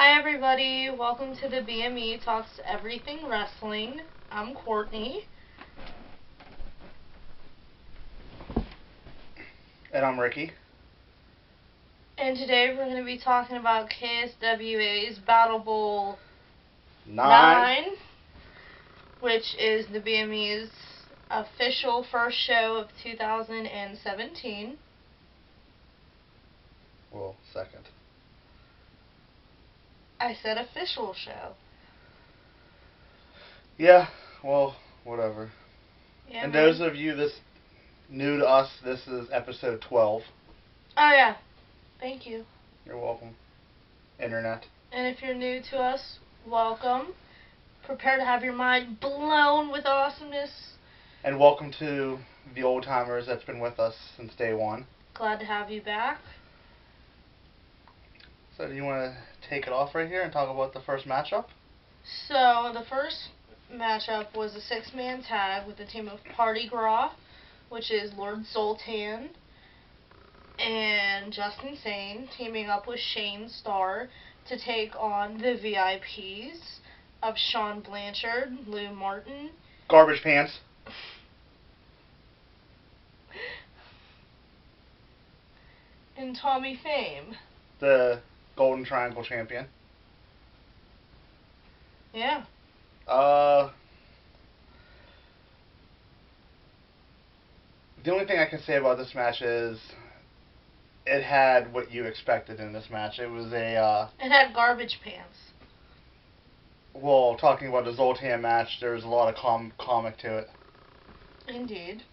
Hi everybody, welcome to the BME Talks Everything Wrestling. I'm Courtney. And I'm Ricky. And today we're going to be talking about KSWA's BattleBowl 9, which is the BME's official first show of 2017. Well, second. I said official show. Yeah, well, whatever. Yeah, and man. those of you that's new to us, this is episode 12. Oh yeah, thank you. You're welcome. Internet. And if you're new to us, welcome. Prepare to have your mind blown with awesomeness. And welcome to the old timers that's been with us since day one. Glad to have you back. So do you want to take it off right here and talk about the first matchup? So the first matchup was a 6-man tag with the team of Party Gras, which is Lord Zoltan and Justin Sane, teaming up with Shane Starr to take on the VIPs of Sean Blanchard, Lou Martin, Garbage pants. and Tommy Fame. The Golden Triangle champion. Yeah. The only thing I can say about this match is it had what you expected in this match. It was It had garbage pants. Well, talking about the Zoltan match, there's a lot of comic to it. Indeed.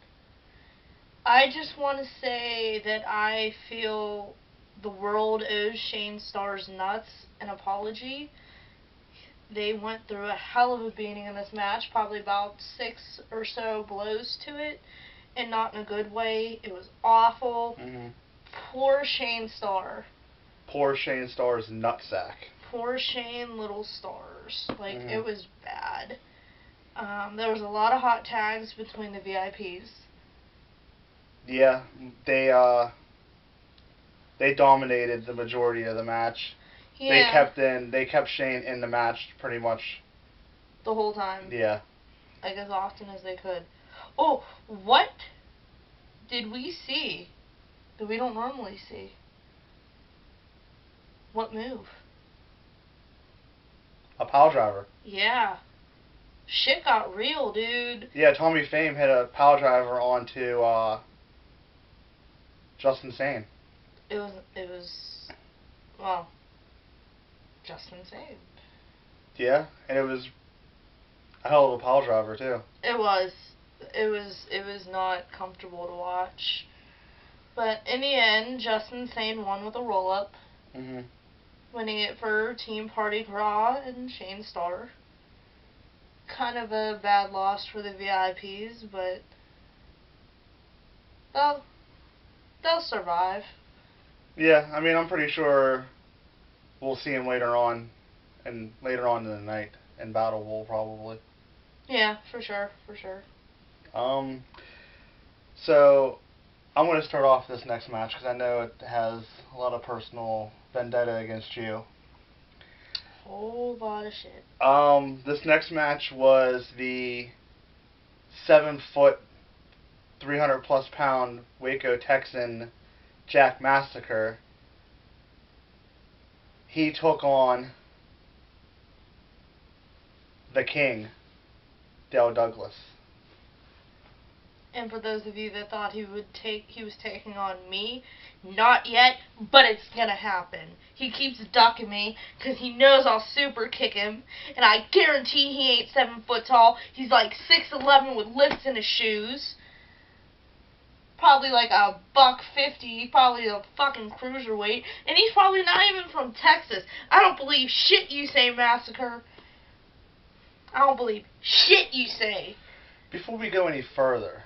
I just want to say that I feel the world owes Shane Starr's nuts an apology. They went through a hell of a beating in this match, probably about 6 or so blows to it, and not in a good way. It was awful. Mm-hmm. Poor Shane Starr. Poor Shane Starr's nutsack. Poor Shane Little Stars. Like, Mm-hmm. It was bad. There was a lot of hot tags between the VIPs. Yeah, they dominated the majority of the match. Yeah. They kept Shane in the match pretty much The whole time. Yeah. Like, as often as they could. Oh, what did we see that we don't normally see? What move? A pile driver. Yeah. Shit got real, dude. Yeah, Tommy Fame hit a pile driver onto Justin Sane. It was well, Justin Sane. Yeah, and it was a hell of a pile driver too. It was not comfortable to watch. But in the end, Justin Sane won with a roll-up. Mm-hmm. Winning it for Team Party Gras and Shane Starr. Kind of a bad loss for the VIPs, but they'll survive. Yeah, I mean, I'm pretty sure we'll see him later on in the night in BattleBowl probably. Yeah, for sure. So I'm going to start off this next match because I know it has a lot of personal vendetta against you. Whole lot of shit. This next match was the 7-foot, 300+ pound Waco Texan Jack Massacre. He took on the King, Dale Douglas. And for those of you that thought he was taking on me, not yet, but it's gonna happen. He keeps ducking me because he knows I'll super kick him, and I guarantee he ain't 7 foot tall. He's like 6'11" with lifts in his shoes. Probably like a $150, probably a fucking cruiserweight, and he's probably not even from Texas. I don't believe shit you say, Massacre. I don't believe shit you say. Before we go any further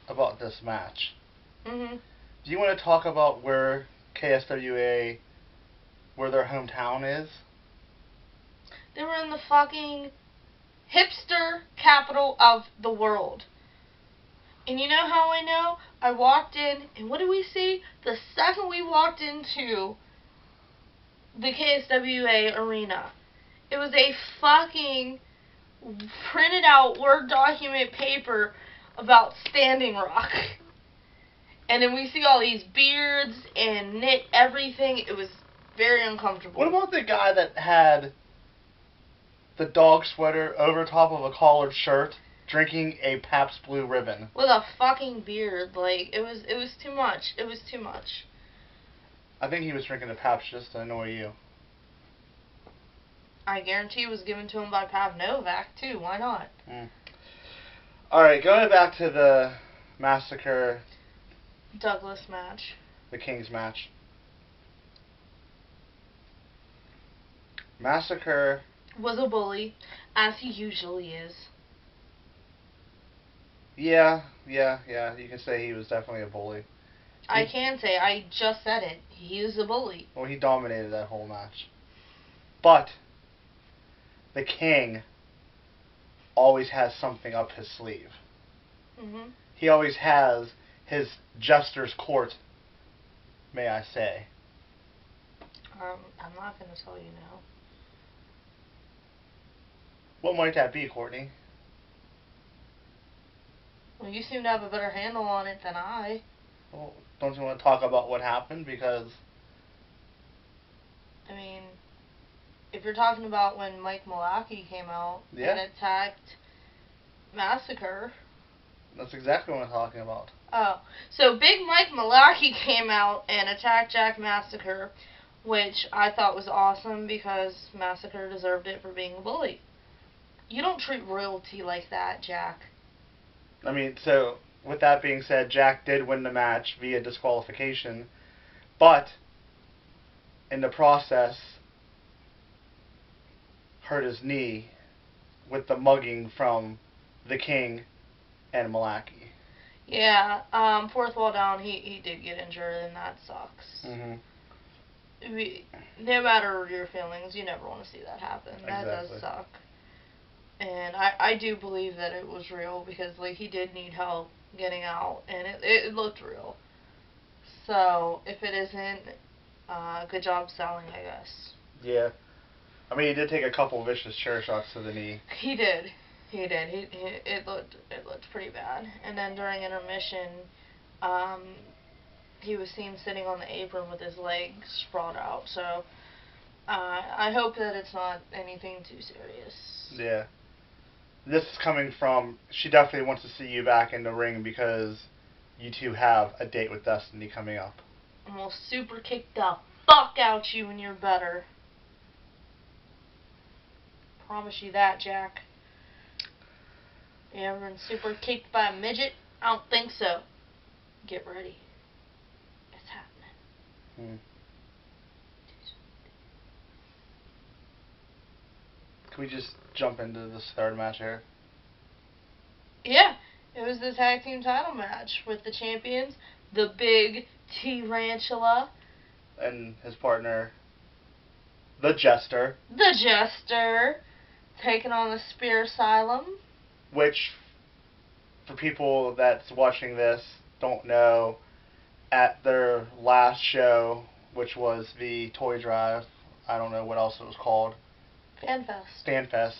about this match, Mm-hmm. do you want to talk about where KSWA, where their hometown is? They were in the fucking hipster capital of the world. And you know how I know? I walked in, and what did we see? The second we walked into the KSWA arena. It was a fucking printed out Word document paper about Standing Rock. And then we see all these beards and knit everything. It was very uncomfortable. What about the guy that had the dog sweater over top of a collared shirt, drinking a Pabst Blue Ribbon? With a fucking beard. Like, it was too much. It was too much. I think he was drinking a Pabst just to annoy you. I guarantee it was given to him by Pav Novak, too. Why not? Alright, going back to the Massacre Douglas match. The Kings match. Massacre was a bully, as he usually is. Yeah, you can say he was definitely a bully. I can say, I just said it. He is a bully. Well, he dominated that whole match. But the King always has something up his sleeve. Mm-hmm. He always has his jester's court, may I say. I'm not going to tell you now. What might that be, Courtney? Well, you seem to have a better handle on it than I. Well, don't you want to talk about what happened? Because, I mean, if you're talking about when Mike Malaki came out and attacked Massacre. That's exactly what I'm talking about. Oh, so Big Mike Malaki came out and attacked Jack Massacre, which I thought was awesome because Massacre deserved it for being a bully. You don't treat royalty like that, Jack. I mean, so, with that being said, Jack did win the match via disqualification, but in the process hurt his knee with the mugging from the King and Malaki. Yeah, fourth wall down, he did get injured, and that sucks. Mm-hmm. No matter your feelings, you never want to see that happen. That does suck. And I do believe that it was real because, like, he did need help getting out, and it looked real. So, if it isn't, good job selling, I guess. Yeah. I mean, he did take a couple vicious chair shots to the knee. He did. It looked pretty bad. And then during intermission, he was seen sitting on the apron with his legs sprawled out. So, I hope that it's not anything too serious. Yeah. This is coming from, she definitely wants to see you back in the ring because you two have a date with Destiny coming up. And we'll super kick the fuck out you when you're better. Promise you that, Jack. You ever been super kicked by a midget? I don't think so. Get ready. It's happening. Can we just jump into this third match here? Yeah. It was the tag team title match with the champions, the Big Tarantula. And his partner, the Jester. The Jester. Taking on the Spear Asylum. Which, for people that's watching this, don't know, at their last show, which was the Toy Drive, I don't know what else it was called. FanFest.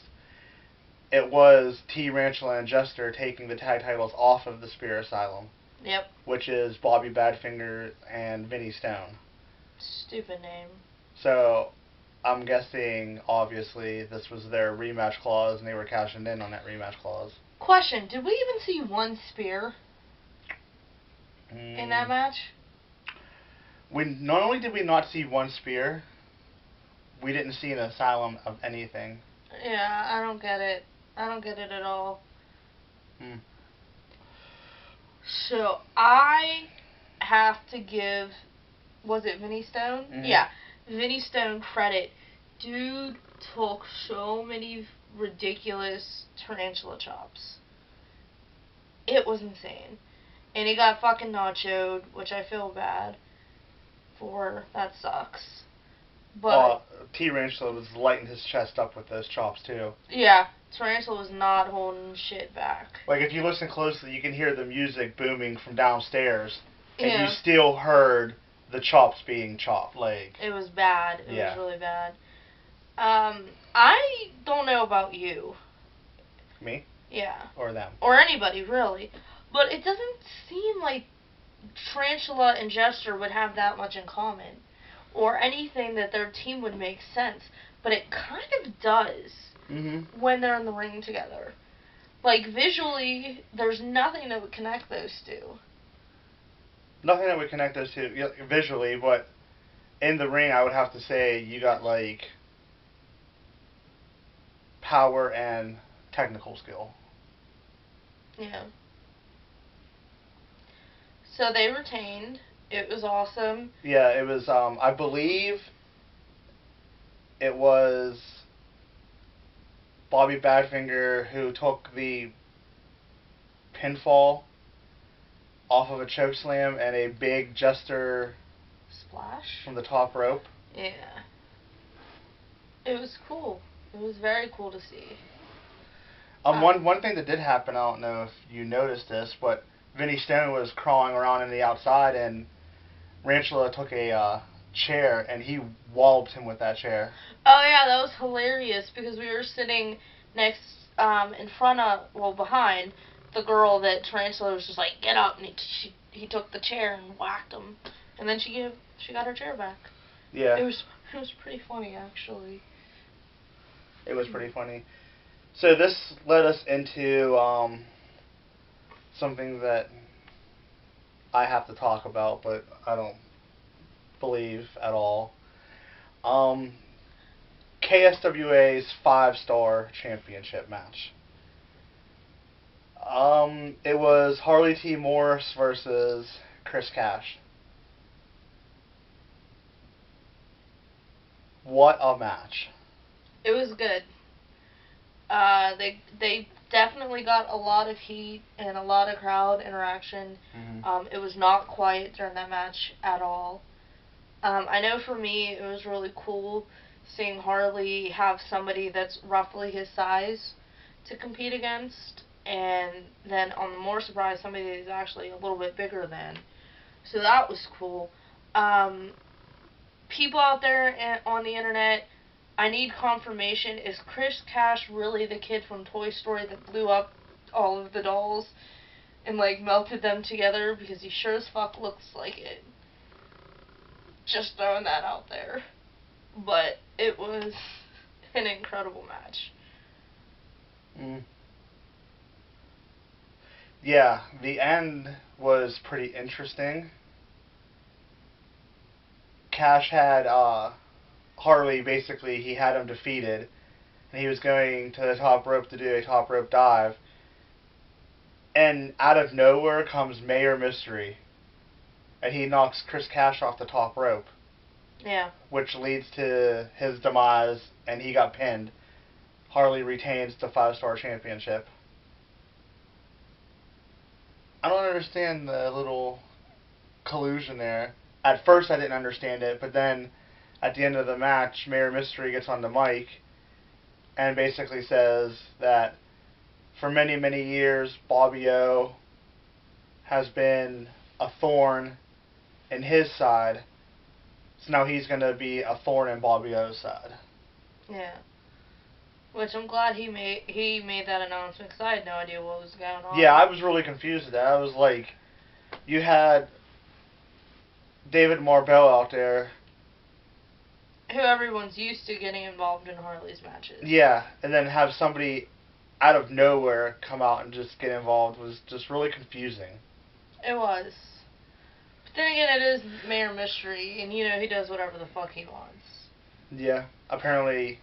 It was Tarantula and Jester taking the tag titles off of the Spear Asylum. Yep. Which is Bobby Badfinger and Vinnie Stone. Stupid name. So, I'm guessing, obviously, this was their rematch clause, and they were cashing in on that rematch clause. Question, did we even see one spear in that match? Not only did we not see one spear, we didn't see an asylum of anything. Yeah, I don't get it. I don't get it at all. So, I have to give, was it Vinnie Stone? Mm-hmm. Yeah, Vinnie Stone credit. Dude took so many ridiculous tarantula chops. It was insane. And he got fucking nachoed, which I feel bad for. That sucks. But Tarantula was lighting his chest up with those chops, too. Yeah, Tarantula was not holding shit back. Like, if you listen closely, you can hear the music booming from downstairs. And Yeah. you still heard the chops being chopped. Like, it was bad. It yeah. was really bad. I don't know about you. Me? Yeah. Or them? Or anybody, really. But it doesn't seem like Tarantula and Jester would have that much in common. Or anything that their team would make sense. But it kind of does when they're in the ring together. Like, visually, there's nothing that would connect those two. Nothing that would connect those two visually, but in the ring, I would have to say you got, like, power and technical skill. Yeah. So they retained. It was awesome. Yeah, it was, I believe it was Bobby Badfinger who took the pinfall off of a chokeslam and a big Jester Splash? from the top rope. Yeah. It was cool. It was very cool to see. One thing that did happen, I don't know if you noticed this, but Vinny Stone was crawling around in the outside, and Ranchula took a chair, and he walloped him with that chair. Oh yeah, that was hilarious because we were sitting next, in front of, well, behind the girl that Tarantula was just like, get up, and he took the chair and whacked him, and then she got her chair back. Yeah. It was pretty funny, actually. It was pretty funny. So this led us into something that I have to talk about, but I don't believe at all. KSWA's 5-star championship match. It was Harley T. Morris versus Chris Cash. What a match. It was good. They definitely got a lot of heat and a lot of crowd interaction. It was not quiet during that match at all. I know for me it was really cool seeing Harley have somebody that's roughly his size to compete against, and then on the more surprise, somebody that's actually a little bit bigger than. So that was cool. People out there on the internet, I need confirmation. Is Chris Cash really the kid from Toy Story that blew up all of the dolls and, like, melted them together? Because he sure as fuck looks like it. Just throwing that out there. But it was an incredible match. Yeah, the end was pretty interesting. Cash had Harley, basically, he had him defeated, and he was going to the top rope to do a top rope dive, and out of nowhere comes Mayor Mystery, and he knocks Chris Cash off the top rope. Yeah. Which leads to his demise, and he got pinned. Harley retains the 5-star championship. I don't understand the little collusion there. At first I didn't understand it, but then at the end of the match, Mayor Mystery gets on the mic and basically says that for many, many years, Bobby O has been a thorn in his side, so now he's going to be a thorn in Bobby O's side. Yeah. Which I'm glad he made that announcement, because I had no idea what was going on. Yeah, I was really confused at that. I was like, you had David Marbell out there, who everyone's used to getting involved in Harley's matches. Yeah, and then have somebody out of nowhere come out and just get involved was just really confusing. It was. But then again, it is Mayor Mystery, and he does whatever the fuck he wants. Yeah, apparently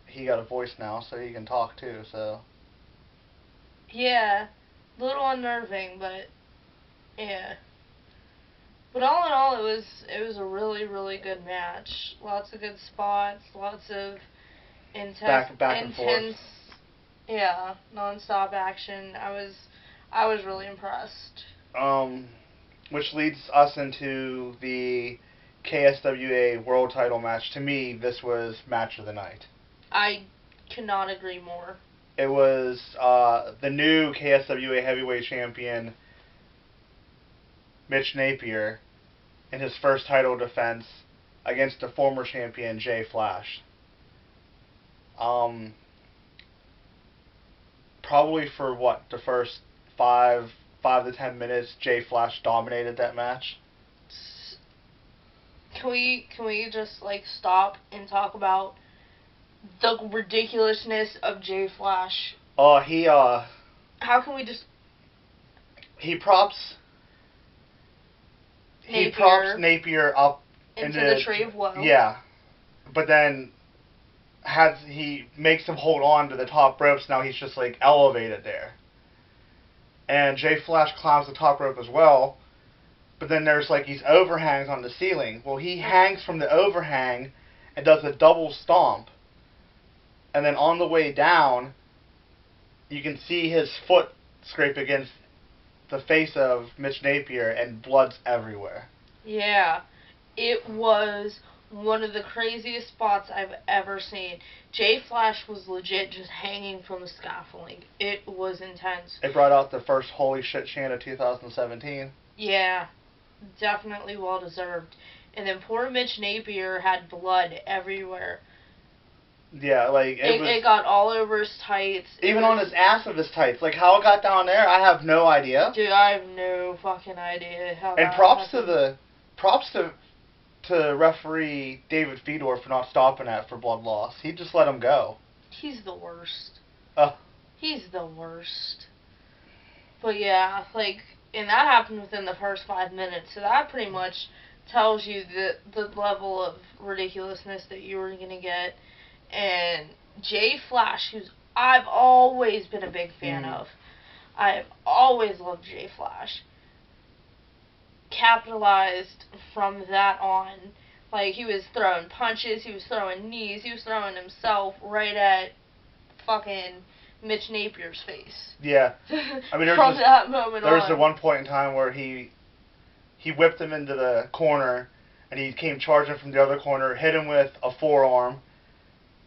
he got a voice now, so he can talk too, so. Yeah, a little unnerving, but yeah. But all in all, it was a really, really good match. Lots of good spots, lots of Back and forth. Yeah, non-stop action. I was really impressed. Which leads us into the KSWA World Title match. To me, this was match of the night. I cannot agree more. It was the new KSWA Heavyweight Champion, Mitch Napier in his first title defense against the former champion Jay Flash. Probably for what, the first 5 to 10 minutes, Jay Flash dominated that match. Can we just like stop and talk about the ridiculousness of Jay Flash? Oh, How can we just... He props Napier up into the tree of woe. Yeah, but then he makes him hold on to the top ropes. Now he's just like elevated there, and Jay Flash climbs the top rope as well. But then there's like these overhangs on the ceiling. Well, he hangs from the overhang and does a double stomp, and then on the way down, you can see his foot scrape against the face of Mitch Napier, and blood's everywhere. Yeah, it was one of the craziest spots I've ever seen. Jay Flash was legit just hanging from the scaffolding. It was intense. It brought out the first holy shit chant of 2017. Yeah, definitely well deserved. And then poor Mitch Napier had blood everywhere. Yeah, like it got all over his tights. Even on his ass of his tights. Like how it got down there, I have no idea. Dude, I have no fucking idea how. And props to referee David Fedor for not stopping that for blood loss. He just let him go. He's the worst. He's the worst. But yeah, like, and that happened within the first 5 minutes. So that pretty much tells you the level of ridiculousness that you were gonna get. And Jay Flash, who's I've always been a big fan of. I've always loved Jay Flash. Capitalized from that on. Like, he was throwing punches, he was throwing knees, he was throwing himself right at fucking Mitch Napier's face. Yeah. I mean, from that moment on. There was the one point in time where he whipped him into the corner, and he came charging from the other corner, hit him with a forearm,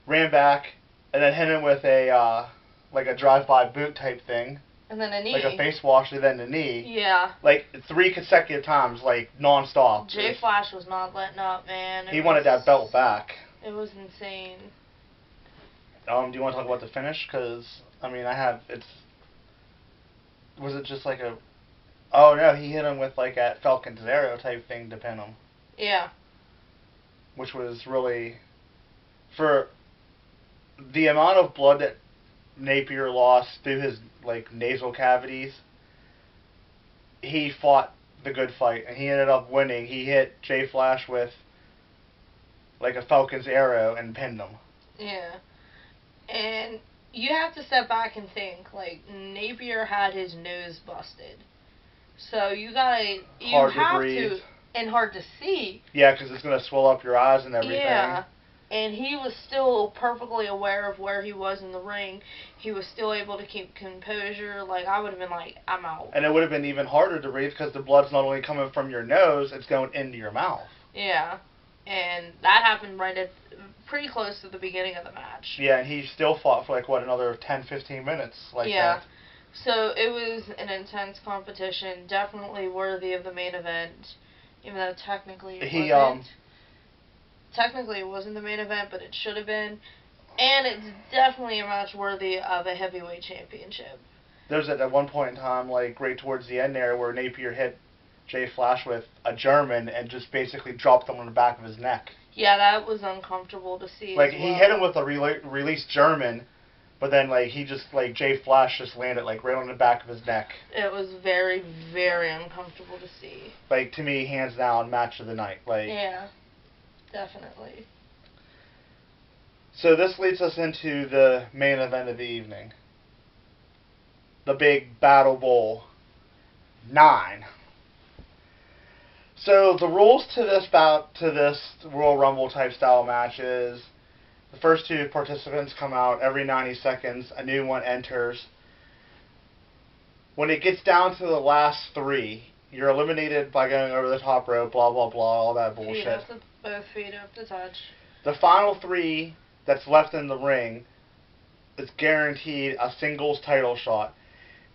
ran back, and then hit him with a like a drive-by boot type thing. And then a knee. Like a face wash, and then the knee. Yeah. Like 3 consecutive times, like non-stop. Jay Flash was not letting up, man. He wanted that belt back. It was insane. Do you want to talk about the finish? Because, I mean, was it just like a... Oh, no, he hit him with like a Falcon's Arrow type thing to pin him. Yeah. Which was really... For the amount of blood that Napier lost through his like nasal cavities, he fought the good fight, and he ended up winning. He hit Jay Flash with like a Falcon's Arrow and pinned him. Yeah. And you have to step back and think, like, Napier had his nose busted. So you have to, and hard to see. Yeah, because it's going to swell up your eyes and everything. Yeah. And he was still perfectly aware of where he was in the ring. He was still able to keep composure. Like, I would have been like, I'm out. And it would have been even harder to breathe because the blood's not only coming from your nose, it's going into your mouth. Yeah. And that happened right at pretty close to the beginning of the match. Yeah, and he still fought for like, what, another 10, 15 minutes like yeah. that. So it was an intense competition, definitely worthy of the main event, even though technically it wasn't. Technically it wasn't the main event, but it should have been. And it's definitely a match worthy of a heavyweight championship. There's at one point in time, like right towards the end there, where Napier hit Jay Flash with a German and just basically dropped him on the back of his neck. Yeah, that was uncomfortable to see. Like, he hit him with a released German, but then like he just like Jay Flash just landed like right on the back of his neck. It was very, very uncomfortable to see. Like, to me, hands down, match of the night. Like, yeah, definitely. So this leads us into the main event of the evening. The big BattleBowl 9. So the rules to this Royal Rumble type style match is the first 2 participants come out every 90 seconds. A new one enters. When it gets down to the last 3, you're eliminated by going over the top rope, blah, blah, blah, all that bullshit. Both feet up to touch. The final 3 that's left in the ring is guaranteed a singles title shot.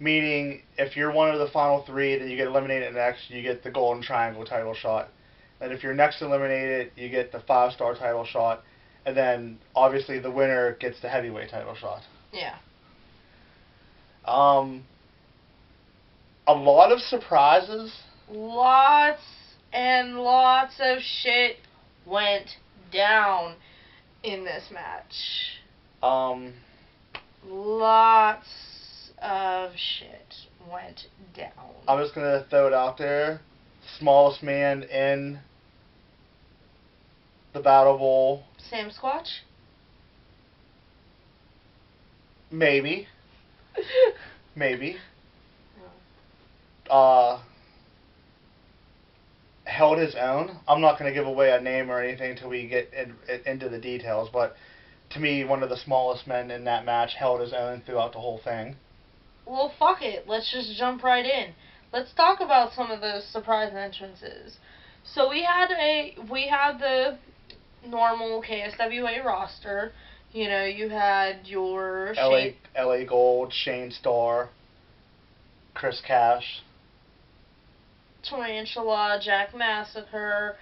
meaning if you're one of the final 3, then you get eliminated next, you get the Golden Triangle title shot. And if you're next eliminated, you get the 5-star title shot. And then, obviously, the winner gets the heavyweight title shot. Yeah. A lot of surprises. Lots and lots of shit went down in this match. Lots of shit went down. I'm just going to throw it out there. Smallest man in the BattleBowl. Sam Squatch? Maybe. Maybe. Held his own. I'm not going to give away a name or anything until we get into the details, but to me, one of the smallest men in that match held his own throughout the whole thing. Well, fuck it. Let's just jump right in. Let's talk about some of those surprise entrances. So we had the normal KSWA roster. You know, you had your LA Gold, Shane Starr, Chris Cash, Tarantula, Jack Massacre,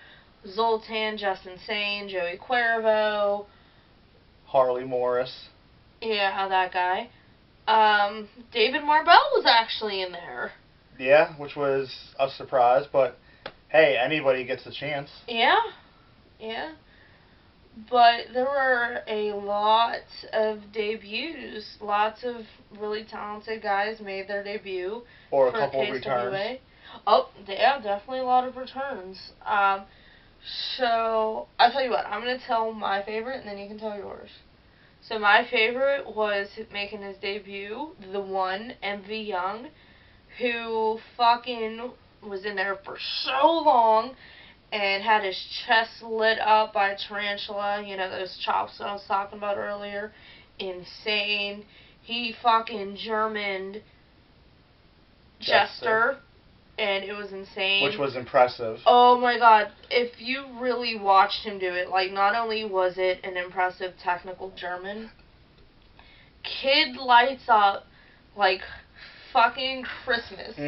Zoltan, Justin Sane, Joey Cuervo, Harley Morris. Yeah, that guy. David Marbell was actually in there. Yeah, which was a surprise, but hey, anybody gets a chance. Yeah. But there were a lot of debuts. Lots of really talented guys made their debut. Or a couple of returns. Oh, yeah, definitely a lot of returns. So, I'll tell you what, I'm going to tell my favorite, and then you can tell yours. So, my favorite was making his debut, the one, MV Young, who fucking was in there for so long and had his chest lit up by a tarantula, you know, those chops I was talking about earlier. Insane. He fucking Germaned Jester, and it was insane. Which was impressive. Oh my god, if you really watched him do it, like, not only was it an impressive technical German, kid lights up like fucking Christmas.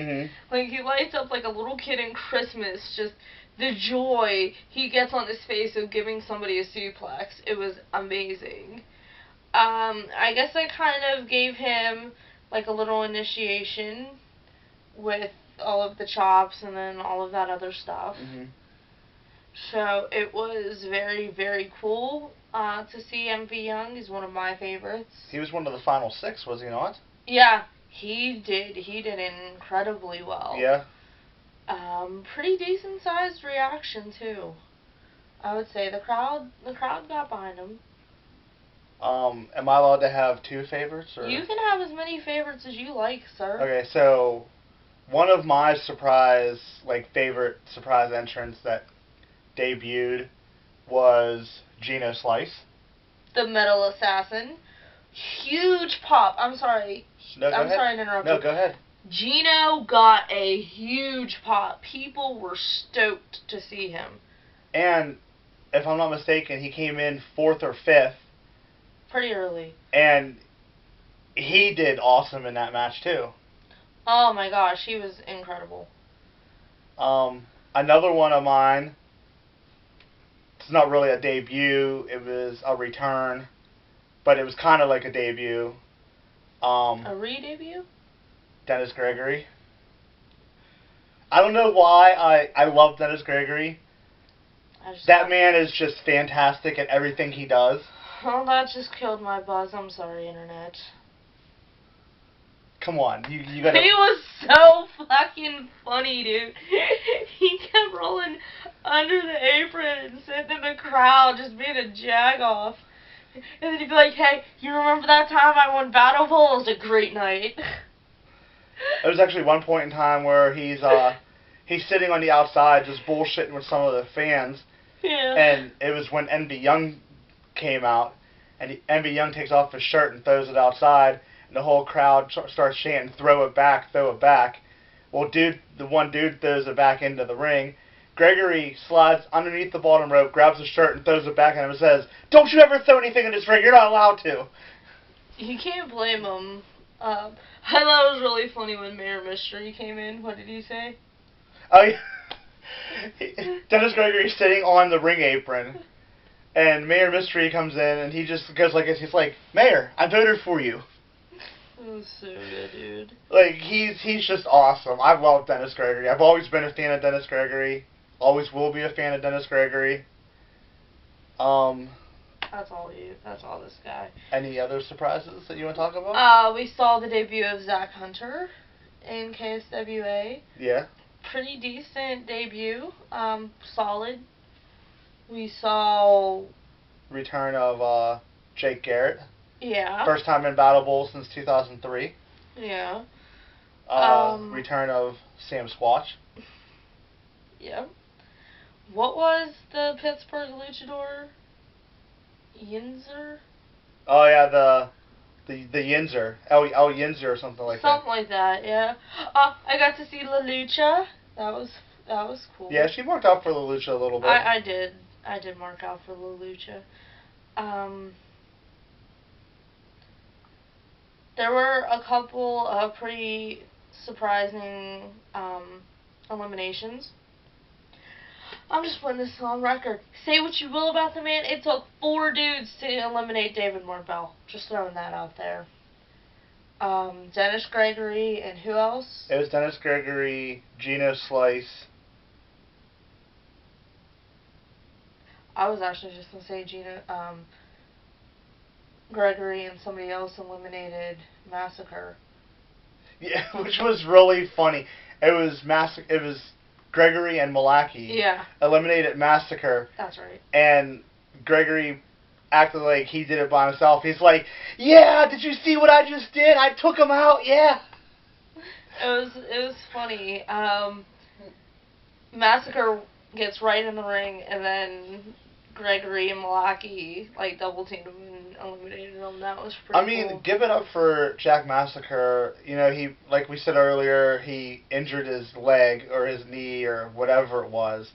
Like, he lights up like a little kid in Christmas, just the joy he gets on his face of giving somebody a suplex. It was amazing. I guess I kind of gave him like a little initiation with all of the chops and then all of that other stuff. So it was very, very cool to see MV Young. He's one of my favorites. He was one of the final 6, was he not? Yeah, he did. He did incredibly well. Yeah. Pretty decent sized reaction too. I would say the crowd got behind him. Am I allowed to have 2 favorites? Or? You can have as many favorites as you like, sir. Okay, so one of my favorite surprise entrants that debuted was Gino Slice. The Metal Assassin. Huge pop. I'm sorry. No, go ahead. Sorry to interrupt you. No, go ahead. Gino got a huge pop. People were stoked to see him. And, if I'm not mistaken, he came in 4th or 5th. Pretty early. And he did awesome in that match, too. Oh my gosh, he was incredible. Another one of mine, it's not really a debut, it was a return, but it was kind of like a debut. A re-debut? Dennis Gregory. I don't know why I love Dennis Gregory. That man is just fantastic at everything he does. Well, that just killed my buzz. I'm sorry, Internet. Come on, you gotta... He was so fucking funny, dude. He kept rolling under the apron and sitting in the crowd just being a jag-off. And then he'd be like, hey, you remember that time I won BattleBowl? It was a great night. There was actually one point in time where he's sitting on the outside just bullshitting with some of the fans. Yeah. And it was when MV Young came out, and MV Young takes off his shirt and throws it outside, and the whole crowd starts chanting, throw it back, throw it back. Well, the one dude throws it back into the ring. Gregory slides underneath the bottom rope, grabs his shirt, and throws it back at him and says, don't you ever throw anything in this ring, you're not allowed to. You can't blame him. I thought it was really funny when Mayor Mystery came in. What did he say? Oh, yeah. Dennis Gregory's sitting on the ring apron, and Mayor Mystery comes in, and he just goes like this. He's like, Mayor, I voted for you. That was so good, dude. Like, he's just awesome. I love Dennis Gregory. I've always been a fan of Dennis Gregory. Always will be a fan of Dennis Gregory. That's all this guy. Any other surprises that you want to talk about? We saw the debut of Zach Hunter in KSWA. Yeah. Pretty decent debut. Solid. We saw Return of Jake Garrett. Yeah. First time in BattleBowl since 2003. Yeah. Return of Sam Squatch. Yeah. What was the Pittsburgh luchador? Yinzer? Oh yeah, the Yinzer. El Yinzer or something like that. Something like that, yeah. I got to see La Lucha. That was cool. Yeah, she marked out for La Lucha a little bit. I did mark out for La Lucha. There were a couple of pretty surprising eliminations. I'm just putting this on record. Say what you will about the man, it took 4 dudes to eliminate David Marvell. Just throwing that out there. Dennis Gregory and who else? It was Dennis Gregory, Gino Slice. I was actually just going to say Gino, Gregory and somebody else eliminated Massacre. Yeah, which was really funny. It was Gregory and Malaki. Yeah. Eliminated Massacre. That's right. And Gregory acted like he did it by himself. He's like, yeah, did you see what I just did? I took him out, yeah. It was funny. Massacre gets right in the ring, and then Gregory and Malaki like double teamed him and eliminated him. That was pretty cool. Give it up for Jack Massacre. You know, he, like we said earlier, he injured his leg or his knee or whatever it was.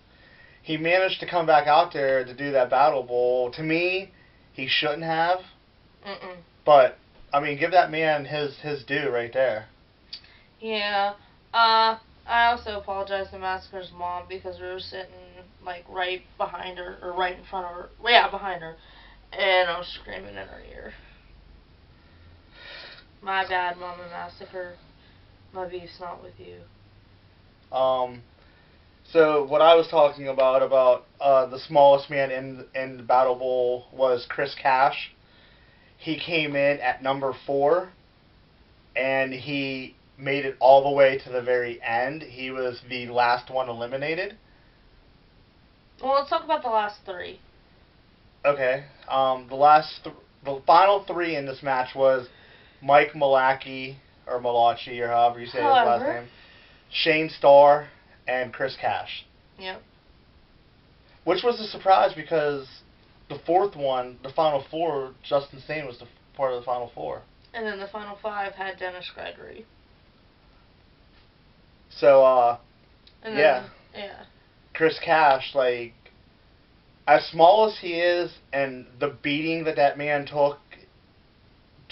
He managed to come back out there to do that BattleBowl. To me, he shouldn't have. But give that man his due right there. Yeah. I also apologize to Massacre's mom because we were sitting like right behind her, or right in front of her. Well, yeah, behind her, and I was screaming in her ear. My bad, Mama Massacre. My beef's not with you. So what I was talking about the smallest man in the BattleBowl was Chris Cash. He came in at number 4, and he made it all the way to the very end. He was the last one eliminated. Well, let's talk about the last 3. Okay. The final 3 in this match was Mike Malaki, or Malachi, or however you say his last name, Shane Starr, and Chris Cash. Yep. Which was a surprise because the 4th one, the final 4, Justin Sane was the part of the final 4. And then the final 5 had Dennis Gregory. So, and yeah. Yeah. Chris Cash, like, as small as he is, and the beating that man took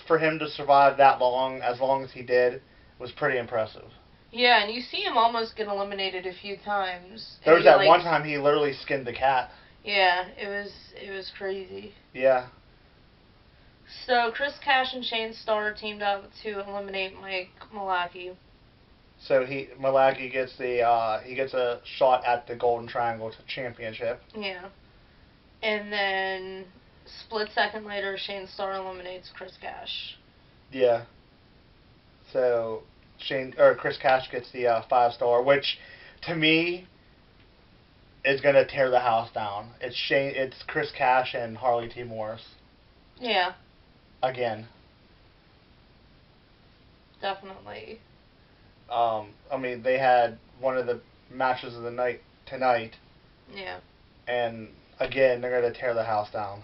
for him to survive that long, as long as he did, was pretty impressive. Yeah, and you see him almost get eliminated a few times. There was that one time he literally skinned the cat. Yeah, it was crazy. Yeah. So Chris Cash and Shane Starr teamed up to eliminate Mike Malaki. So Malaki gets a shot at the Golden Triangle Championship. Yeah. And then split second later, Shane Starr eliminates Chris Cash. Yeah. So Chris Cash gets the 5-star, which to me is gonna tear the house down. It's Chris Cash and Harley T. Morris. Yeah. Again. Definitely. They had one of the matches of the night tonight. Yeah. And again, they're gonna tear the house down.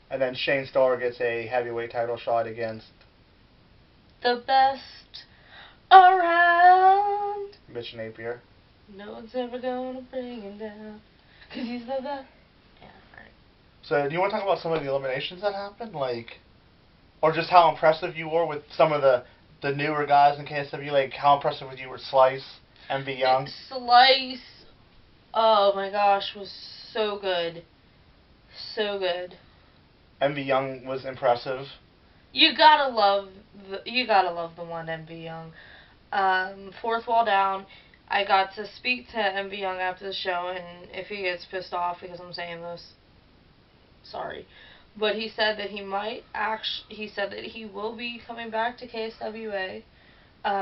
And then Shane Starr gets a heavyweight title shot against the best around. Mitch Napier. No one's ever gonna bring him down, 'cause he's the best. Yeah, right. So, do you want to talk about some of the eliminations that happened? Or just how impressive you were with some of the the newer guys in KSW, like how impressive with you were Slice, MV Young? Slice, oh my gosh, was so good. So good. MV Young was impressive. You gotta love the one MV Young. Fourth wall down. I got to speak to MV Young after the show, and if he gets pissed off because I'm saying this, sorry. But he said that he said that he will be coming back to KSWA.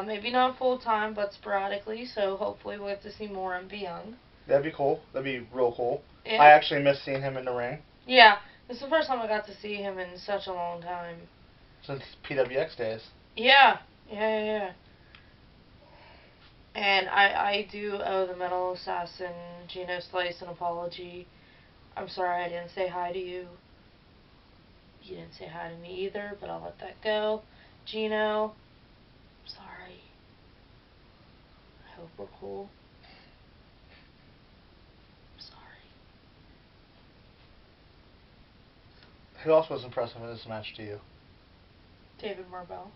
Maybe not full time, but sporadically, so hopefully we'll get to see more MV Young. That'd be cool. That'd be real cool. Yeah. I actually miss seeing him in the ring. Yeah, it's the first time I got to see him in such a long time. Since PWX days. Yeah. And I do owe the Metal Assassin, Gino Slice, an apology. I'm sorry I didn't say hi to you. You didn't say hi to me either, but I'll let that go. Gino, I'm sorry. I hope we're cool. I'm sorry. Who else was impressive in this match to you? David Marvell.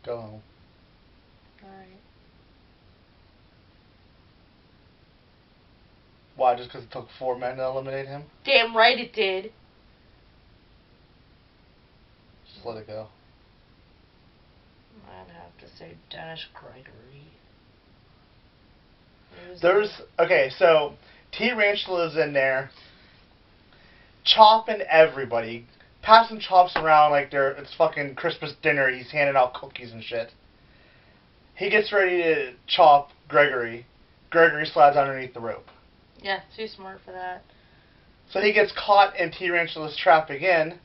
Go home. Alright. Why, just because it took 4 men to eliminate him? Damn right it did. Just let it go. I'd have to say Dennis Gregory. Okay, so T-Ranchula's in there, chopping everybody, passing chops around like it's fucking Christmas dinner. He's handing out cookies and shit. He gets ready to chop Gregory. Gregory slides underneath the rope. Yeah, too smart for that. So he gets caught in T-Ranchula's trap again.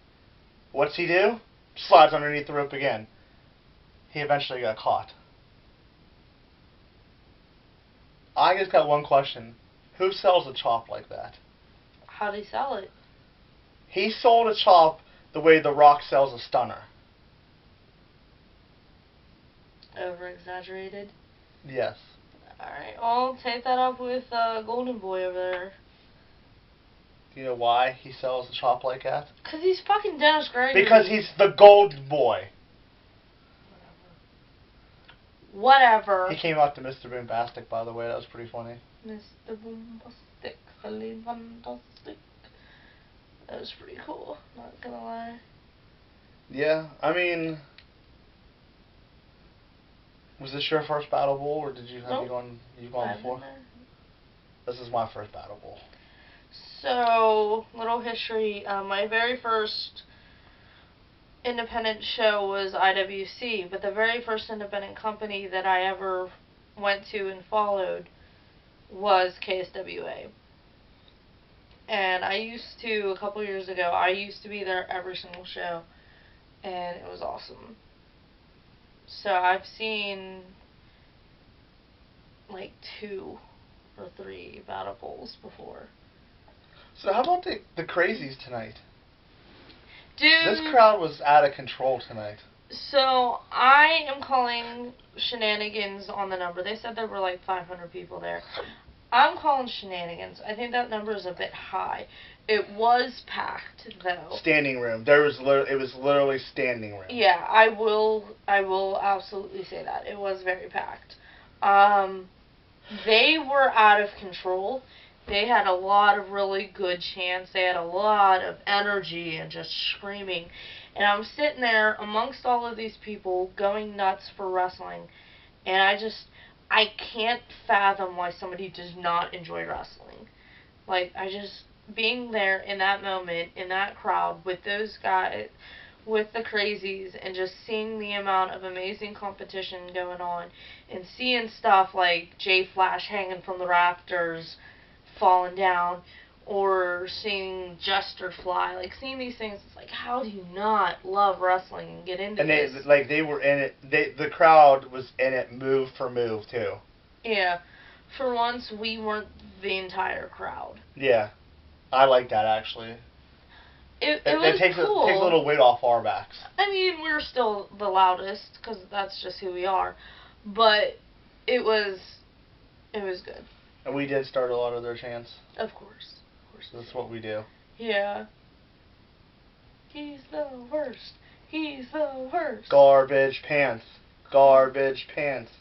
What's he do? Slides underneath the rope again. He eventually got caught. I just got one question. Who sells a chop like that? How'd he sell it? He sold a chop the way The Rock sells a stunner. Over-exaggerated? Yes. Alright, I'll take that up with Golden Boy over there. Do you know why he sells a chop like that? Because he's fucking Dennis Gregory. Because he's the Golden Boy. Whatever. He came out to Mr. Boombastic, by the way. That was pretty funny. Mr. Boombastic, feeling fantastic. That was pretty cool, not gonna lie. Yeah, I mean... Was this your first BattleBowl, or did you have you've gone before? This is my first BattleBowl. So, little history. My very first independent show was IWC, but the very first independent company that I ever went to and followed was KSWA. And a couple years ago, I used to be there every single show, and it was awesome. So I've seen like 2 or 3 BattleBowls before. So how about the crazies tonight? Dude, this crowd was out of control tonight. So I am calling shenanigans on the number. They said there were like 500 people there. I'm calling shenanigans. I think that number is a bit high. It was packed though. Standing room. It was literally standing room. Yeah, I will absolutely say that. It was very packed. They were out of control. They had a lot of really good chants. They had a lot of energy and just screaming. And I'm sitting there amongst all of these people going nuts for wrestling. And I can't fathom why somebody does not enjoy wrestling. Like, being there in that moment, in that crowd, with those guys, with the crazies, and just seeing the amount of amazing competition going on, and seeing stuff like Jay Flash hanging from the rafters, falling down, or seeing Jester fly, like seeing these things, it's like, how do you not love wrestling and get into this? And they were in it. The crowd was in it, move for move too. Yeah, for once we weren't the entire crowd. Yeah, I like that actually. It was cool. It takes a little weight off our backs. I mean, we're still the loudest because that's just who we are, but it was good. And we did start a lot of their chants. Of course. That's what we do. Yeah. He's the worst. He's the worst. Garbage pants. Garbage pants.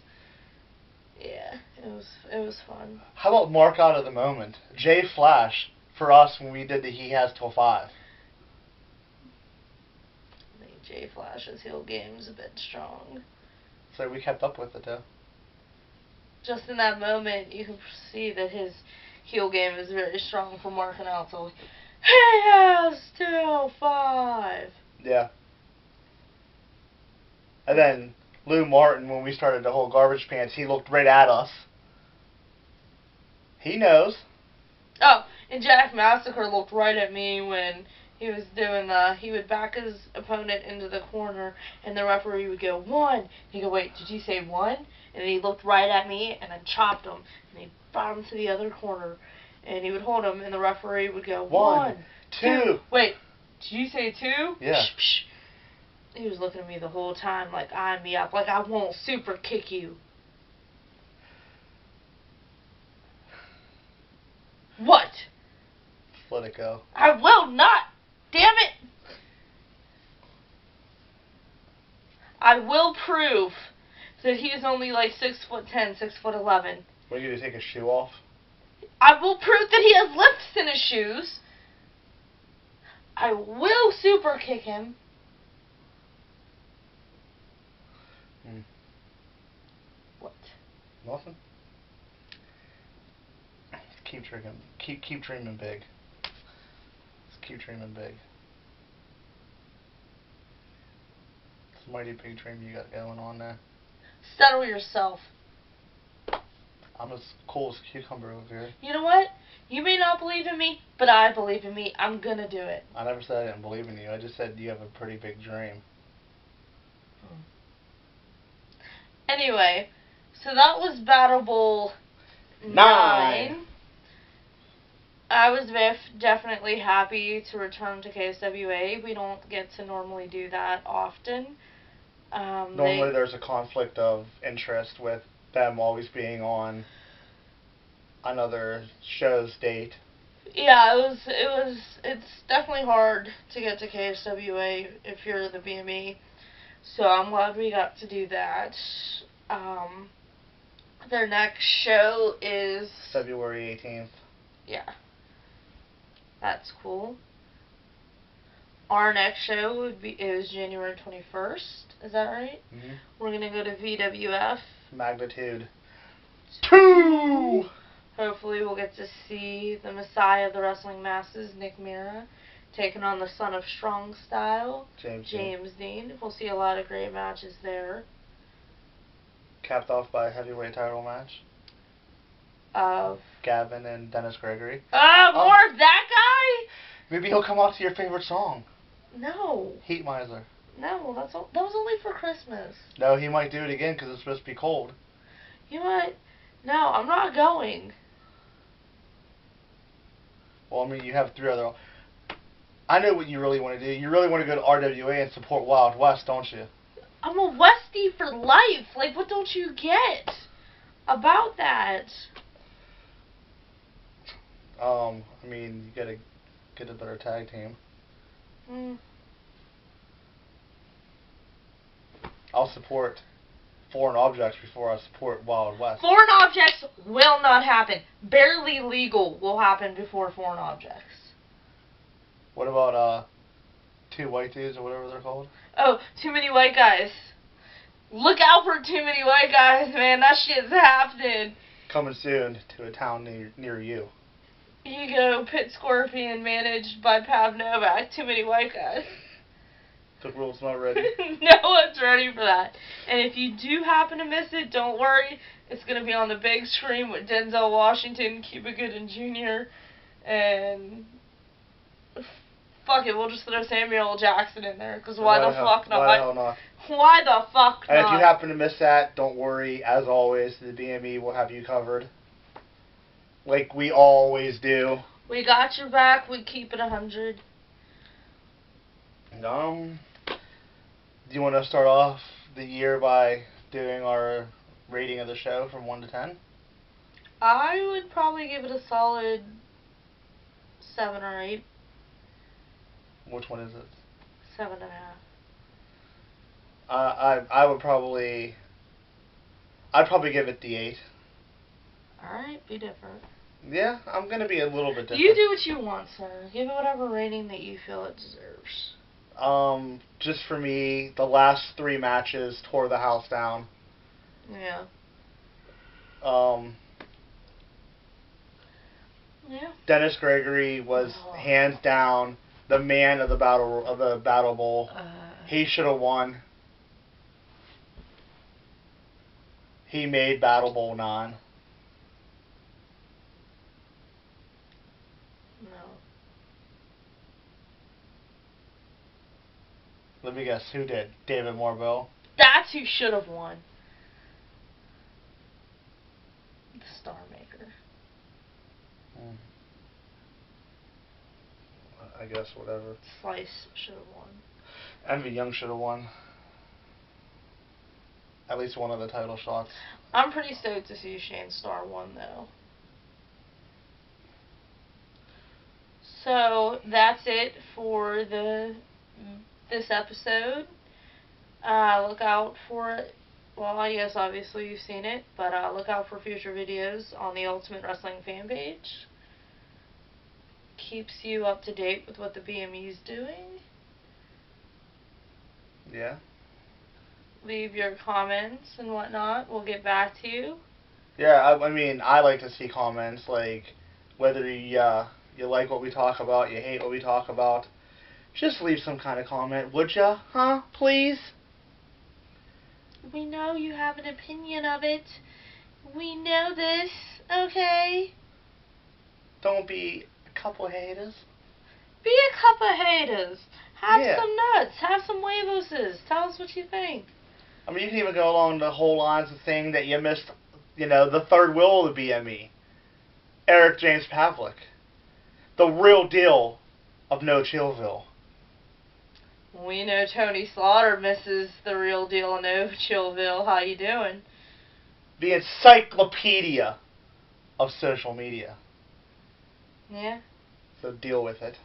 Yeah, it was fun. How about Mark out of the moment? Jay Flash for us when we did the He Has Till 5. I think Jay Flash's heel game's a bit strong. So we kept up with it though. Just in that moment, you can see that his heel game is very strong for marking out. So he has till 5. Yeah. And then Lou Martin, when we started the whole garbage pants, he looked right at us. He knows. Oh, and Jack Massacre looked right at me when he was doing he would back his opponent into the corner, and the referee would go, 1. He'd go, wait, did you say 1? And he looked right at me, and I chopped him, and he brought him to the other corner, and he would hold him, and the referee would go, 1, 2. Wait, did you say 2? Yeah. Psh, psh. He was looking at me the whole time, like, eyeing me up, like I won't super kick you. What? Just let it go. I will not. Damn it. I will prove that he is only like 6'10", 6'11". What are you going to take a shoe off? I will prove that he has lifts in his shoes. I will super kick him. What? Nothing. Keep dreaming. Keep dreaming big. Just keep dreaming big. It's a mighty big dream you got going on there. Settle yourself. I'm as cool as a cucumber over here. You know what? You may not believe in me, but I believe in me. I'm gonna do it. I never said I didn't believe in you. I just said you have a pretty big dream. Anyway, so that was BattleBowl 9. I was definitely happy to return to KSWA. We don't get to normally do that often. Normally there's a conflict of interest with them always being on another show's date. Yeah, it's definitely hard to get to KSWA if you're the BME. So I'm glad we got to do that. Their next show is February 18th. Yeah. That's cool. Our next show is January 21st. Is that right? Mm-hmm. We're going to go to VWF. Magnitude 2! Hopefully we'll get to see the Messiah of the Wrestling Masses, Nick Mira, taking on the Son of Strong Style, James Dean. We'll see a lot of great matches there. Capped off by a heavyweight title match. Of Gavin and Dennis Gregory. More of that guy? Maybe he'll come out to your favorite song. No. Heat Miser. No, that was only for Christmas. No, he might do it again because it's supposed to be cold. You know what? No, I'm not going. Well, I mean, you have 3 other... I know what you really want to do. You really want to go to RWA and support Wild West, don't you? I'm a Westie for life. Like, what don't you get about that? I mean, you gotta get a better tag team. I'll support Foreign Objects before I support Wild West. Foreign Objects will not happen. Barely Legal will happen before Foreign Objects. What about, 2 White Dudes or whatever they're called? Oh, Too Many White Guys. Look out for Too Many White Guys, man. That shit's happening. Coming soon to a town near you. You go, Pit Scorpion, managed by Pav Novak. Too Many White Guys. The rule's not ready. No one's ready for that. And if you do happen to miss it, don't worry. It's going to be on the big screen with Denzel Washington, Cuba Gooding Jr., and... Fuck it, we'll just throw Samuel L. Jackson in there, because why the fuck not? Why the hell not? Why the fuck not? And if you happen to miss that, don't worry. As always, the BME will have you covered. Like we always do. We got your back. We keep it 100. Do you want to start off the year by doing our rating of the show from 1 to 10? I would probably give it a solid 7 or 8. Which one is it? 7.5. I'd probably give it the 8. Alright, be different. Yeah, I'm gonna be a little bit different. You do what you want, sir. Give it whatever rating that you feel it deserves. Just for me, the last 3 matches tore the house down. Yeah. Yeah. Dennis Gregory was hands down the man of the Battle Bowl. He should have won. He made Battle Bowl 9. No. Let me guess, who did? David Morville? That's who should have won. The Star Maker. I guess whatever. Slice should have won. Envy Young should have won. At least one of the title shots. I'm pretty stoked to see Shane Starr won, though. So that's it for this episode. Look out for it. Well, yes, obviously you've seen it, but look out for future videos on the Ultimate Wrestling fan page. Keeps you up to date with what the BME is doing. Yeah. Leave your comments and whatnot. We'll get back to you. Yeah, I mean, I like to see comments, like, whether you like what we talk about, you hate what we talk about. Just leave some kind of comment, would ya? Huh? Please? We know you have an opinion of it. We know this, okay? Don't be a couple haters. Be a couple haters. Have Yeah. some nuts. Have some huevoses. Tell us what you think. I mean, you can even go along the whole lines of saying that you missed, the third wheel of the BME. Eric James Pavlik. The real deal of No Chillville. We know Tony Slaughter misses the real deal of No Chillville. How you doing? The encyclopedia of social media. Yeah. So deal with it.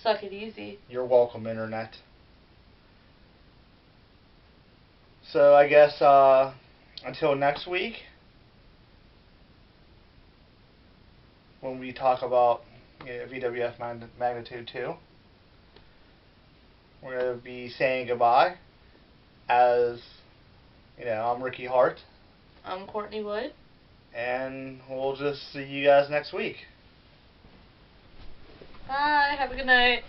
Suck it easy. You're welcome, Internet. So I guess until next week, when we talk about VWF Magnitude 2, we're going to be saying goodbye. As I'm Ricky Hart. I'm Courtney Wood. And we'll just see you guys next week. Bye. Have a good night.